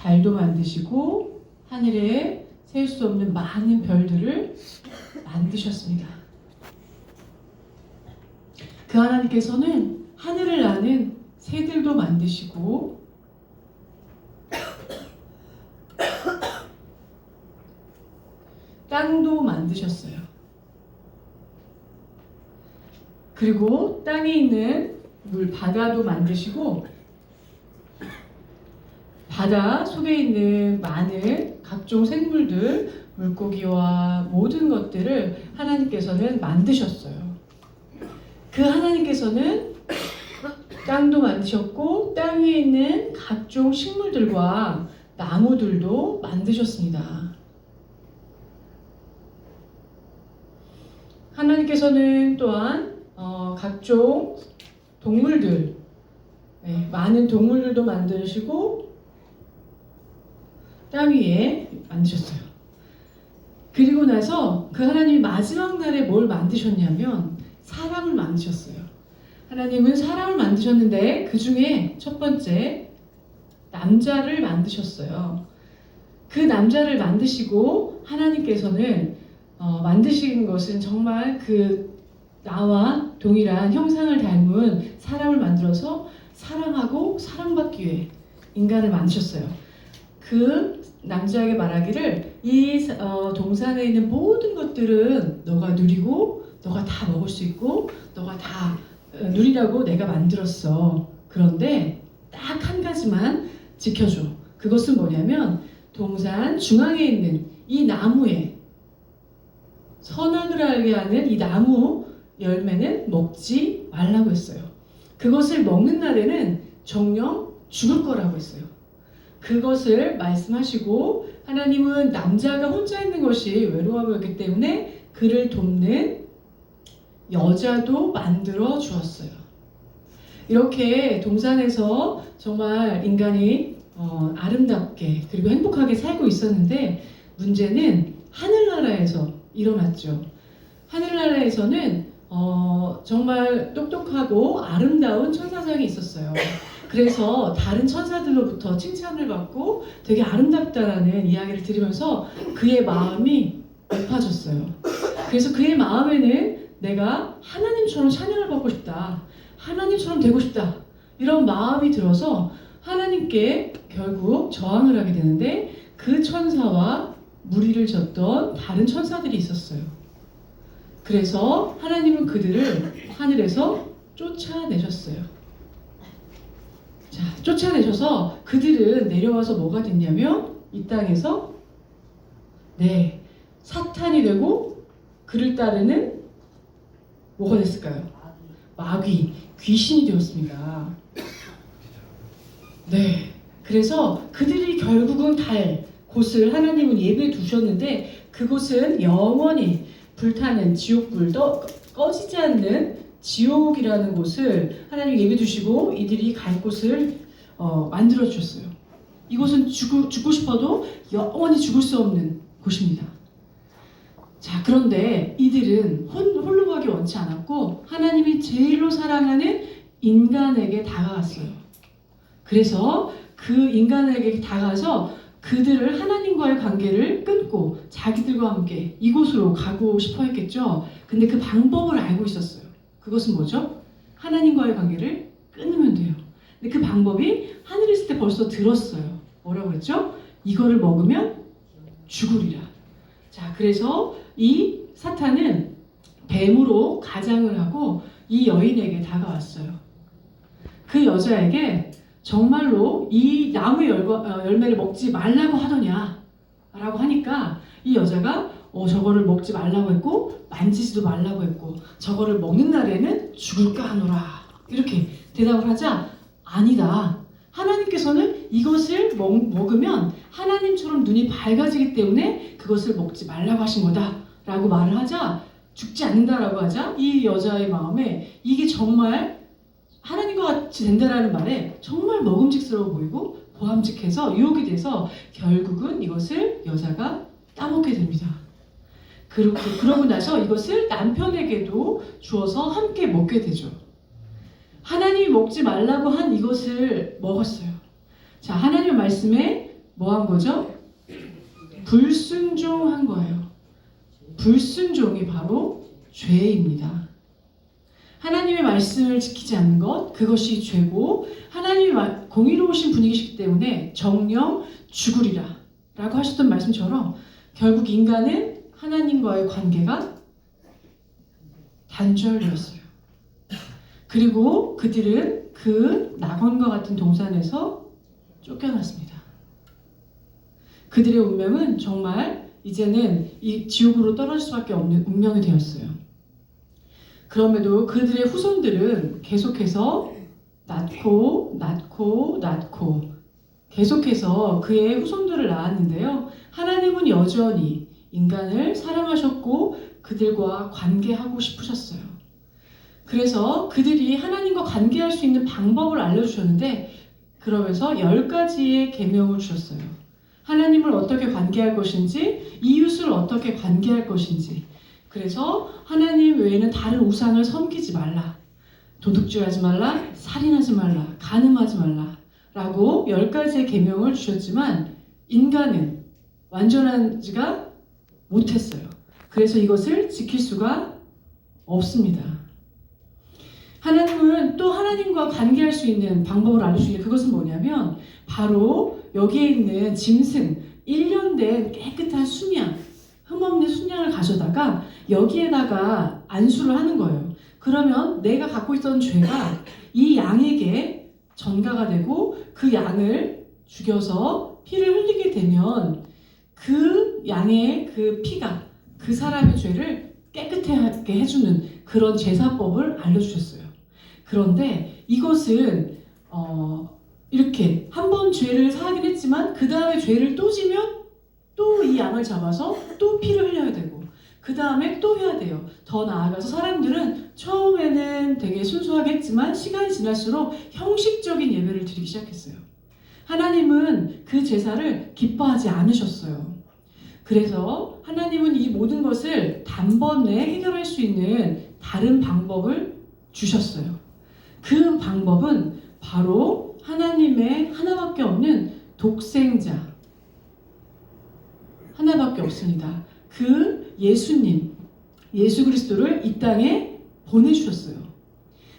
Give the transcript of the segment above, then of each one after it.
달도 만드시고 하늘에 셀 수 없는 많은 별들을 만드셨습니다. 그 하나님께서는 하늘을 나는 새들도 만드시고 땅도 만드셨어요. 그리고 땅에 있는 바다도 만드시고 바다 속에 있는 많은 각종 생물들, 물고기와 모든 것들을 하나님께서는 만드셨어요. 그 하나님께서는 땅도 만드셨고 땅 위에 있는 각종 식물들과 나무들도 만드셨습니다. 하나님께서는 또한 각종 동물들, 많은 동물들도 만드시고 땅 위에 만드셨어요. 그리고 나서 그 하나님이 마지막 날에 뭘 만드셨냐면 사람을 만드셨어요. 하나님은 사람을 만드셨는데 그 중에 첫 번째 남자를 만드셨어요. 그 남자를 만드시고 하나님께서는 만드신 것은 정말 그 나와 동일한 형상을 닮은 사람을 만들어서 사랑하고 사랑받기 위해 인간을 만드셨어요. 그 남자에게 말하기를 이 동산에 있는 모든 것들은 너가 누리고 너가 다 먹을 수 있고 너가 다 누리라고 내가 만들었어. 그런데 딱 한 가지만 지켜줘. 그것은 뭐냐면 동산 중앙에 있는 이 나무에 선악을 알게 하는 이 나무 열매는 먹지 말라고 했어요. 그것을 먹는 날에는 정녕 죽을 거라고 했어요. 그것을 말씀하시고 하나님은 남자가 혼자 있는 것이 외로워 보였기 때문에 그를 돕는 여자도 만들어 주었어요. 이렇게 동산에서 정말 인간이 아름답게 그리고 행복하게 살고 있었는데 문제는 하늘나라에서 일어났죠. 하늘나라에서는 정말 똑똑하고 아름다운 천사장이 있었어요. 그래서 다른 천사들로부터 칭찬을 받고 되게 아름답다라는 이야기를 들으면서 그의 마음이 높아졌어요. 그래서 그의 마음에는 내가 하나님처럼 찬양을 받고 싶다. 하나님처럼 되고 싶다. 이런 마음이 들어서 하나님께 결국 저항을 하게 되는데 그 천사와 무리를 졌던 다른 천사들이 있었어요. 그래서 하나님은 그들을 하늘에서 쫓아내셨어요. 자, 쫓아내셔서 그들은 내려와서 뭐가 됐냐면 이 땅에서 사탄이 되고 그를 따르는 뭐가 됐을까요? 마귀, 귀신이 되었습니다. 그래서 그들이 결국은 갈 곳을 하나님은 예비해 두셨는데 그곳은 영원히 불타는 지옥불, 꺼지지 않는 지옥이라는 곳을 하나님이 예비해 두시고 이들이 갈 곳을 만들어 주셨어요. 이곳은 죽고 싶어도 영원히 죽을 수 없는 곳입니다. 자, 그런데 이들은 홀로 가기 원치 않았고 하나님이 제일로 사랑하는 인간에게 다가갔어요. 그래서 그 인간에게 다가가서 그들을 하나님과의 관계를 끊고 자기들과 함께 이곳으로 가고 싶어 했겠죠. 근데 그 방법을 알고 있었어요. 그것은 뭐죠? 하나님과의 관계를 끊으면 돼요. 근데 그 방법이 하늘에 있을 때 벌써 들었어요. 뭐라고 했죠? 이거를 먹으면 죽으리라. 자, 그래서 이 사탄은 뱀으로 가장을 하고 이 여인에게 다가왔어요. 그 여자에게 정말로 이 나무의 열매를 먹지 말라고 하더냐 라고 하니까 이 여자가 저거를 먹지 말라고 했고 만지지도 말라고 했고 저거를 먹는 날에는 죽을까 하노라 이렇게 대답을 하자 아니다. 하나님께서는 이것을 먹으면 하나님처럼 눈이 밝아지기 때문에 그것을 먹지 말라고 하신 거다 라고 말을 하자 죽지 않는다라고 하자 이 여자의 마음에 이게 정말 하나님과 같이 된다라는 말에 정말 먹음직스러워 보이고 보암직해서 유혹이 돼서 결국은 이것을 여자가 따먹게 됩니다. 그러고 나서 이것을 남편에게도 주어서 함께 먹게 되죠. 하나님이 먹지 말라고 한 이것을 먹었어요. 자, 하나님의 말씀에 뭐 한 거죠? 불순종한 거예요. 불순종이 바로 죄입니다. 하나님의 말씀을 지키지 않는 것, 그것이 죄고 하나님이 공의로우신 분이시기 때문에 정령 죽으리라 라고 하셨던 말씀처럼 결국 인간은 하나님과의 관계가 단절되었어요. 그리고 그들은 그 낙원과 같은 동산에서 쫓겨났습니다. 그들의 운명은 정말 이제는 이 지옥으로 떨어질 수밖에 없는 운명이 되었어요. 그럼에도 그들의 후손들은 계속해서 낳고 계속해서 그의 후손들을 낳았는데요. 하나님은 여전히 인간을 사랑하셨고 그들과 관계하고 싶으셨어요. 그래서 그들이 하나님과 관계할 수 있는 방법을 알려주셨는데 그러면서 10가지의 계명을 주셨어요. 하나님을 어떻게 관계할 것인지, 이웃을 어떻게 관계할 것인지. 그래서 하나님 외에는 다른 우상을 섬기지 말라. 도둑질하지 말라, 살인하지 말라, 간음하지 말라 라고 10가지의 계명을 주셨지만 인간은 완전하지가 못했어요. 그래서 이것을 지킬 수가 없습니다. 하나님은 또 하나님과 관계할 수 있는 방법을 알려주시는 그것은 뭐냐면 바로 여기에 있는 짐승 1년 된 깨끗한 순양, 흠없는 순양을 가져다가 여기에다가 안수를 하는 거예요. 그러면 내가 갖고 있던 죄가 이 양에게 전가가 되고 그 양을 죽여서 피를 흘리게 되면 그 양의 그 피가 그 사람의 죄를 깨끗하게 해주는 그런 제사법을 알려주셨어요. 그런데 이것은 이렇게 한 번 죄를 사하긴 했지만 그 다음에 죄를 또 지면 또 이 양을 잡아서 또 피를 흘려야 되고 그 다음에 또 해야 돼요. 더 나아가서 사람들은 처음에는 되게 순수하게 했지만 시간이 지날수록 형식적인 예배를 드리기 시작했어요. 하나님은 그 제사를 기뻐하지 않으셨어요. 그래서 하나님은 이 모든 것을 단번에 해결할 수 있는 다른 방법을 주셨어요. 그 방법은 바로 하나님의 하나밖에 없는 독생자 하나밖에 없습니다. 그 예수님, 예수 그리스도를 이 땅에 보내주셨어요.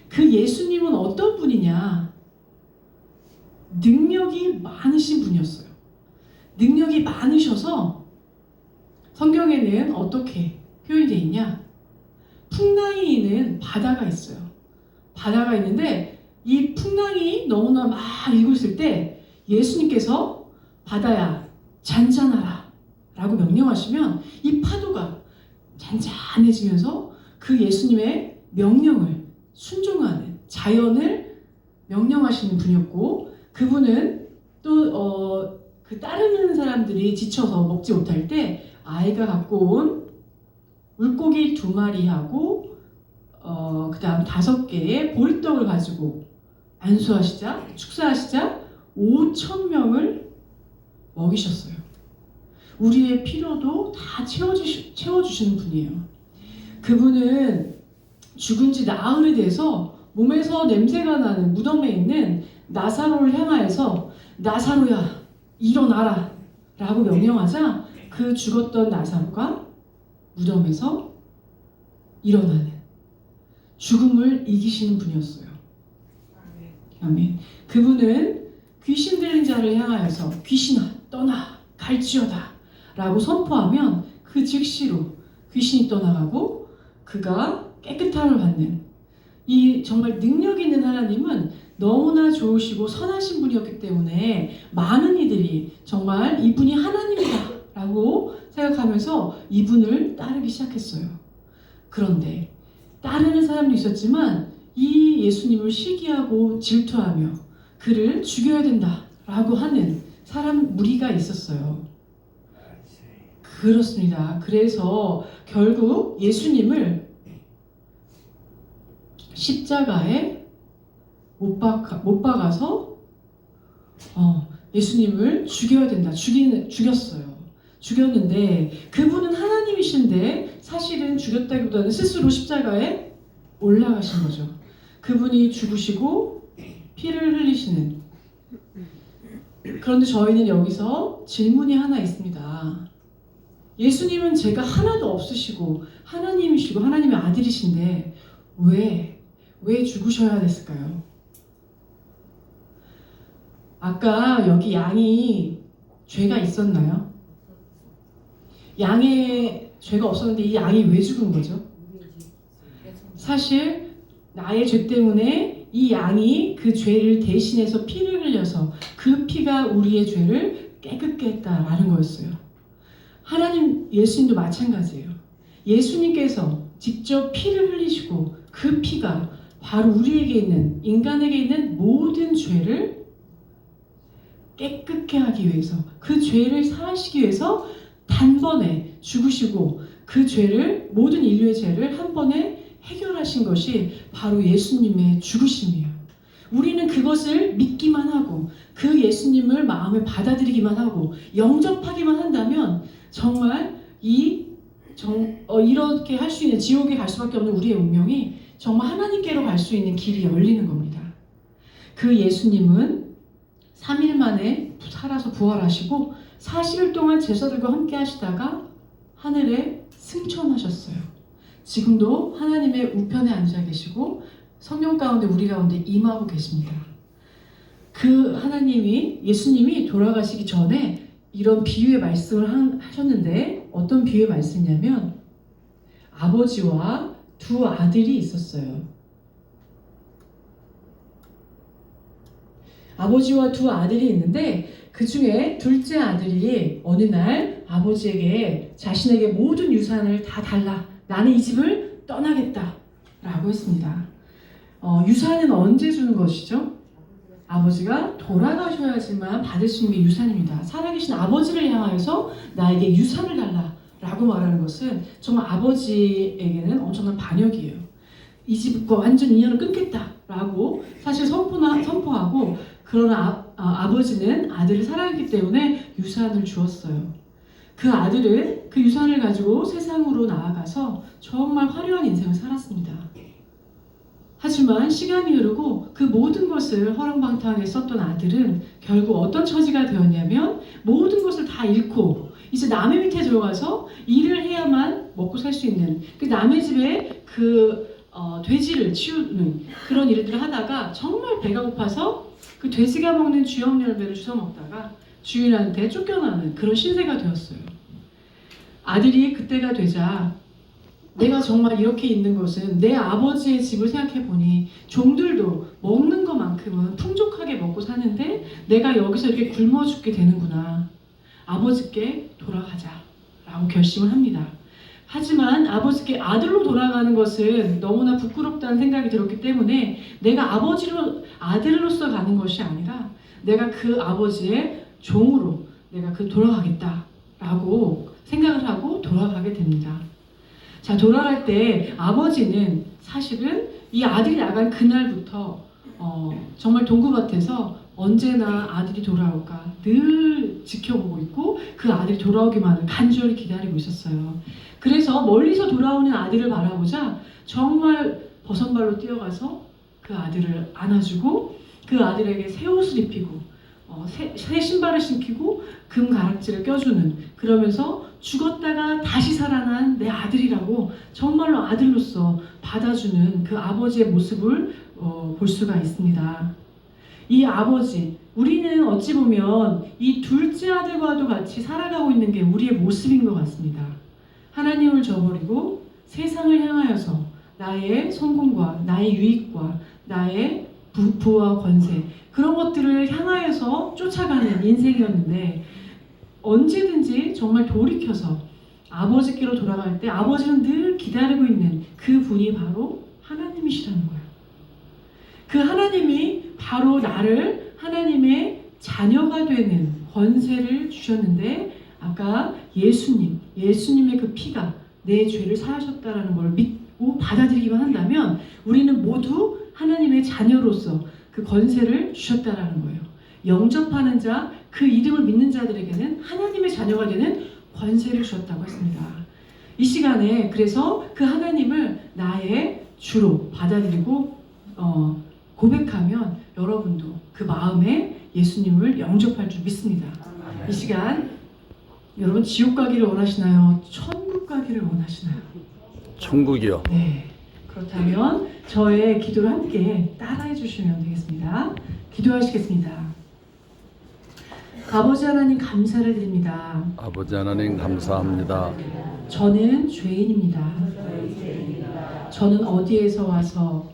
그 예수님은 어떤 분이냐? 능력이 많으신 분이었어요. 능력이 많으셔서 성경에는 어떻게 표현이 되어 있냐? 풍랑이 있는 바다가 있어요. 바다가 있는데 이 풍랑이 너무나 막 일고 있을 때 예수님께서 바다야 잔잔하라 라고 명령하시면 이 파도가 잔잔해지면서 그 예수님의 명령을 순종하는 자연을 명령하시는 분이었고 그분은 또 그 따르는 사람들이 지쳐서 먹지 못할 때 아이가 갖고 온 물고기 2마리하고 그 다음 5개의 보리떡을 가지고 안수하시자 축사하시자 5,000명을 먹이셨어요. 우리의 필요도 다 채워주시는 분이에요. 그분은 죽은 지 나흘이 돼서 몸에서 냄새가 나는 무덤에 있는 나사로를 향하여서 나사로야 일어나라 라고 명령하자 그 죽었던 나사로가 무덤에서 일어나는 죽음을 이기시는 분이었어요. 아멘. 그분은 귀신 들린 자를 향하여서 귀신아 떠나 갈지어다 라고 선포하면 그 즉시로 귀신이 떠나가고 그가 깨끗함을 받는 이 정말 능력 있는 하나님은 너무나 좋으시고 선하신 분이었기 때문에 많은 이들이 정말 이분이 하나님이다 라고 생각하면서 이분을 따르기 시작했어요. 그런데 따르는 사람도 있었지만 이 예수님을 시기하고 질투하며 그를 죽여야 된다라고 하는 사람 무리가 있었어요. 그렇습니다. 그래서 결국 예수님을 십자가에 못 박아서 예수님을 죽여야 된다. 죽였어요. 죽였는데 그분은 하나님이신데 사실은 죽였다기보다는 스스로 십자가에 올라가신 거죠. 그분이 죽으시고 피를 흘리시는 그런데 저희는 여기서 질문이 하나 있습니다. 예수님은 죄가 하나도 없으시고 하나님이시고 하나님의 아들이신데 왜 죽으셔야 됐을까요? 아까 여기 양이 죄가 있었나요? 양에 죄가 없었는데 이 양이 왜 죽은 거죠? 사실 나의 죄 때문에 이 양이 그 죄를 대신해서 피를 흘려서 그 피가 우리의 죄를 깨끗게 했다라는 거였어요. 하나님, 예수님도 마찬가지예요. 예수님께서 직접 피를 흘리시고 그 피가 바로 우리에게 있는, 인간에게 있는 모든 죄를 깨끗게 하기 위해서, 그 죄를 사하시기 위해서 단번에 죽으시고 그 죄를, 모든 인류의 죄를 한 번에 해결하신 것이 바로 예수님의 죽으심이에요. 우리는 그것을 믿기만 하고 그 예수님을 마음에 받아들이기만 하고 영접하기만 한다면 정말 이렇게 할 수 있는, 지옥에 갈 수밖에 없는 우리의 운명이 정말 하나님께로 갈 수 있는 길이 열리는 겁니다. 그 예수님은 3일 만에 살아서 부활하시고 40일 동안 제자들과 함께 하시다가 하늘에 승천하셨어요. 지금도 하나님의 우편에 앉아 계시고 성령 가운데 우리 가운데 임하고 계십니다. 그 하나님이, 예수님이 돌아가시기 전에 이런 비유의 말씀을 하셨는데 어떤 비유의 말씀이냐면 아버지와 두 아들이 있었어요. 아버지와 두 아들이 있는데 그 중에 둘째 아들이 어느 날 아버지에게 자신에게 모든 유산을 다 달라, 나는 이 집을 떠나겠다 라고 했습니다. 유산은 언제 주는 것이죠? 아버지가 돌아가셔야지만 받을 수 있는 게 유산입니다. 살아계신 아버지를 향하여서 나에게 유산을 달라 라고 말하는 것은 정말 아버지에게는 엄청난 반역이에요. 이 집과 완전 인연을 끊겠다 라고 사실 선포하고, 그러나 아버지는 아들을 사랑했기 때문에 유산을 주었어요. 그 아들은 그 유산을 가지고 세상으로 나아가서 정말 화려한 인생을 살았습니다. 하지만 시간이 흐르고 그 모든 것을 허랑방탕하게 썼던 아들은 결국 어떤 처지가 되었냐면 모든 것을 다 잃고 이제 남의 밑에 들어가서 일을 해야만 먹고 살 수 있는, 그 남의 집에 돼지를 치우는 그런 일들을 하다가 정말 배가 고파서 그 돼지가 먹는 쥐염열매를 주워 먹다가 주인한테 쫓겨나는 그런 신세가 되었어요. 아들이 그때가 되자 내가 정말 이렇게 있는 것은 내 아버지의 집을 생각해 보니 종들도 먹는 것만큼은 풍족하게 먹고 사는데 내가 여기서 이렇게 굶어 죽게 되는구나. 아버지께 돌아가자 라고 결심을 합니다. 하지만 아버지께 아들로 돌아가는 것은 너무나 부끄럽다는 생각이 들었기 때문에 내가 아들로서 가는 것이 아니라 내가 그 아버지의 종으로 내가 돌아가겠다 라고 생각을 하고 돌아가게 됩니다. 자, 돌아갈 때 아버지는 사실은 이 아들이 나간 그날부터 정말 동구밭에서 언제나 아들이 돌아올까 늘 지켜보고 있고 그 아들이 돌아오기만을 간절히 기다리고 있었어요. 그래서 멀리서 돌아오는 아들을 바라보자 정말 버선발로 뛰어가서 그 아들을 안아주고 그 아들에게 새 옷을 입히고 새 신발을 신기고 금 가락지를 껴주는, 그러면서 죽었다가 다시 살아난 내 아들이라고 정말로 아들로서 받아주는 그 아버지의 모습을 볼 수가 있습니다. 이 아버지, 우리는 어찌 보면 이 둘째 아들과도 같이 살아가고 있는 게 우리의 모습인 것 같습니다. 하나님을 저버리고 세상을 향하여서 나의 성공과 나의 유익과 나의 부와 권세, 그런 것들을 향하여서 쫓아가는 인생이었는데 언제든지 정말 돌이켜서 아버지께로 돌아갈 때 아버지는 늘 기다리고 있는 그 분이 바로 하나님이시라는 거예요. 그 하나님이 바로 나를 하나님의 자녀가 되는 권세를 주셨는데, 아까 예수님의 그 피가 내 죄를 사하셨다라는 걸 믿고 받아들이기만 한다면 우리는 모두 하나님의 자녀로서 그 권세를 주셨다라는 거예요. 영접하는 자, 그 이름을 믿는 자들에게는 하나님의 자녀가 되는 권세를 주셨다고 했습니다. 이 시간에 그래서 그 하나님을 나의 주로 받아들이고 고백하면 여러분도 그 마음에 예수님을 영접할 줄 믿습니다. 이 시간 여러분 지옥 가기를 원하시나요? 천국 가기를 원하시나요? 천국이요. 네. 그렇다면 저의 기도를 함께 따라해 주시면 되겠습니다. 기도하시겠습니다. 아버지 하나님 감사를 드립니다. 아버지 하나님 감사합니다. 저는 죄인입니다. 저는 어디에서 와서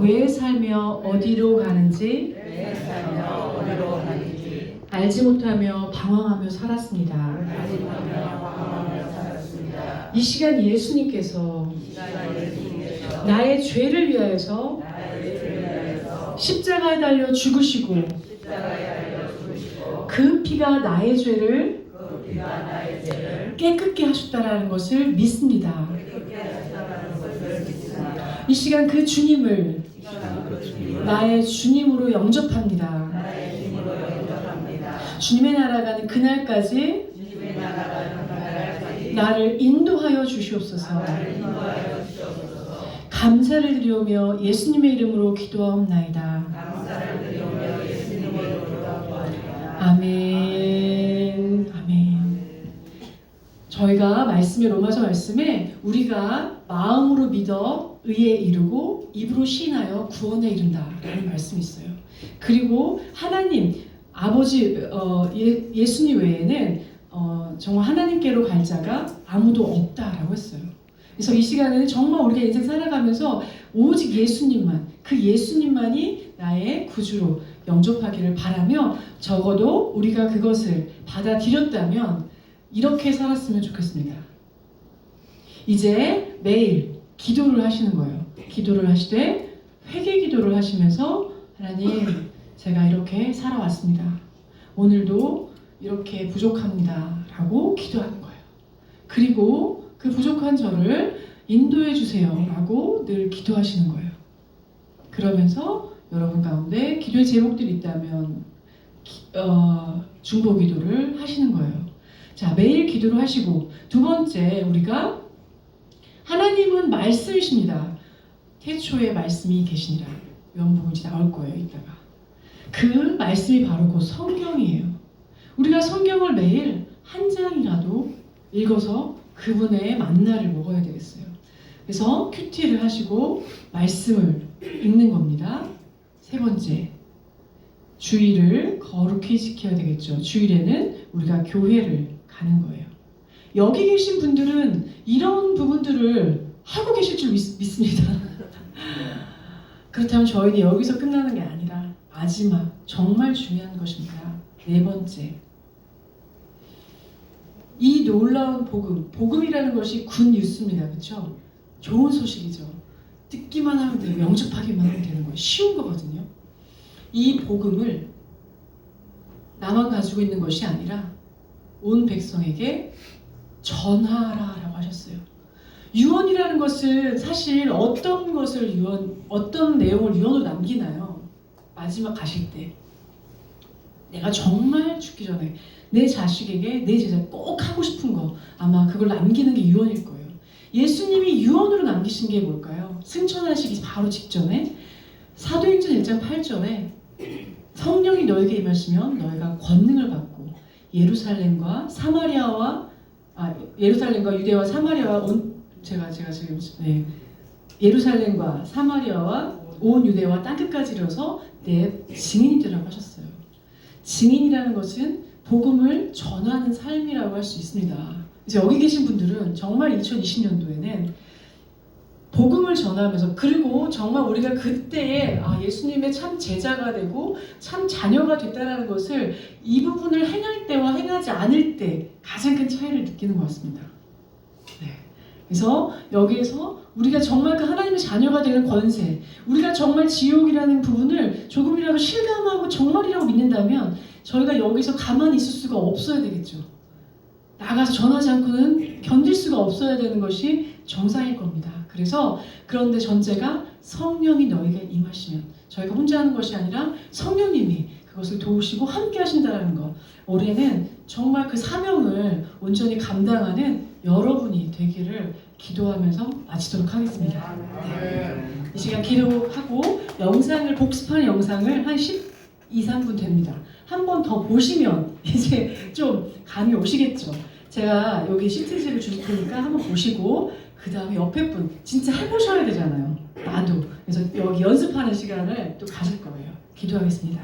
왜 살며 어디로 가는지 알지 못하며 방황하며 살았습니다. 이 시간 예수님께서 나의 죄를 위하여서 십자가에 달려 죽으시고 그 피가 나의 죄를 깨끗게 하셨다라는 것을 믿습니다. 이 시간 그 주님을 나의 주님으로 영접합니다. 주님의 나라 가는 그날까지 나를 인도하여 주시옵소서. 감사를 드리오며 예수님의 이름으로 기도하옵나이다. 아멘. 아멘. 저희가 말씀의 로마서 말씀에 우리가 마음으로 믿어 의에 이르고 입으로 시인하여 구원에 이른다라는 말씀이 있어요. 그리고 하나님 아버지 예수님 외에는 정말 하나님께로 갈 자가 아무도 없다라고 했어요. 그래서 이 시간에는 정말 우리가 인생 살아가면서 오직 예수님만, 그 예수님만이 나의 구주로 영접하기를 바라며 적어도 우리가 그것을 받아들였다면 이렇게 살았으면 좋겠습니다. 이제 매일 기도를 하시는 거예요. 기도를 하시되 회개 기도를 하시면서 하나님 제가 이렇게 살아왔습니다. 오늘도 이렇게 부족합니다. 라고 기도하는 거예요. 그리고 그 부족한 저를 인도해 주세요. 라고 늘 기도하시는 거예요. 그러면서 여러분 가운데 기도의 제목들이 있다면 중보 기도를 하시는 거예요. 자, 매일 기도를 하시고 두 번째 우리가 하나님은 말씀이십니다. 태초에 말씀이 계시니라. 요한복음 이제 나올 거예요. 이따가. 그 말씀이 바로 그 성경이에요. 우리가 성경을 매일 한 장이라도 읽어서 그분의 만나를 먹어야 되겠어요. 그래서 큐티를 하시고 말씀을 읽는 겁니다. 세 번째, 주일을 거룩히 지켜야 되겠죠. 주일에는 우리가 교회를 가는 거예요. 여기 계신 분들은 이런 부분들을 하고 계실 줄 믿습니다. 그렇다면 저희는 여기서 끝나는 게 아니라 마지막 정말 중요한 것입니다. 네 번째, 이 놀라운 복음이라는 것이 굿 뉴스입니다. 그렇죠? 좋은 소식이죠. 듣기만 하면 돼요. 영접하기만 하면 되는 거예요. 쉬운 거거든요. 이 복음을 나만 가지고 있는 것이 아니라 온 백성에게 전하라라고 하셨어요. 유언이라는 것은 사실 어떤 내용을 유언으로 남기나요? 마지막 가실 때 내가 정말 죽기 전에 내 자식에게 내 제자 꼭 하고 싶은 거 아마 그걸 남기는 게 유언일 거예요. 예수님이 유언으로 남기신 게 뭘까요? 승천하시기 바로 직전에 사도행전 1장 8절에 성령이 너에게 임하시면 너희가 권능을 받고 예루살렘과 유대와 사마리아와 예루살렘과 사마리아와 온 유대와 땅끝까지 이르러서 내 증인이 되라고 하셨어요. 증인이라는 것은 복음을 전하는 삶이라고 할 수 있습니다. 그래서 여기 계신 분들은 정말 2020년도에는 복음을 전하면서 그리고 정말 우리가 그때에 예수님의 참 제자가 되고 참 자녀가 됐다는 것을 이 부분을 행할 때와 행하지 않을 때 가장 큰 차이를 느끼는 것 같습니다. 네. 그래서 여기에서 우리가 정말 그 하나님의 자녀가 되는 권세, 우리가 정말 지옥이라는 부분을 조금이라도 실감하고 정말이라고 믿는다면 저희가 여기서 가만히 있을 수가 없어야 되겠죠. 나가서 전하지 않고는 견딜 수가 없어야 되는 것이 정상일 겁니다. 그래서 그런데 전제가 성령이 너에게 임하시면 저희가 혼자 하는 것이 아니라 성령님이 그것을 도우시고 함께 하신다는 것. 올해는 정말 그 사명을 온전히 감당하는 여러분이 되기를 기도하면서 마치도록 하겠습니다. 네. 이 시간 기도하고 영상을 복습하는 영상을 한 2, 3분 됩니다. 한 번 더 보시면 이제 좀 감이 오시겠죠. 제가 여기 시트지를 줄 테니까 한번 보시고 그 다음에 옆에 분 진짜 해보셔야 되잖아요. 나도. 그래서 여기 연습하는 시간을 또 가질 거예요. 기도하겠습니다.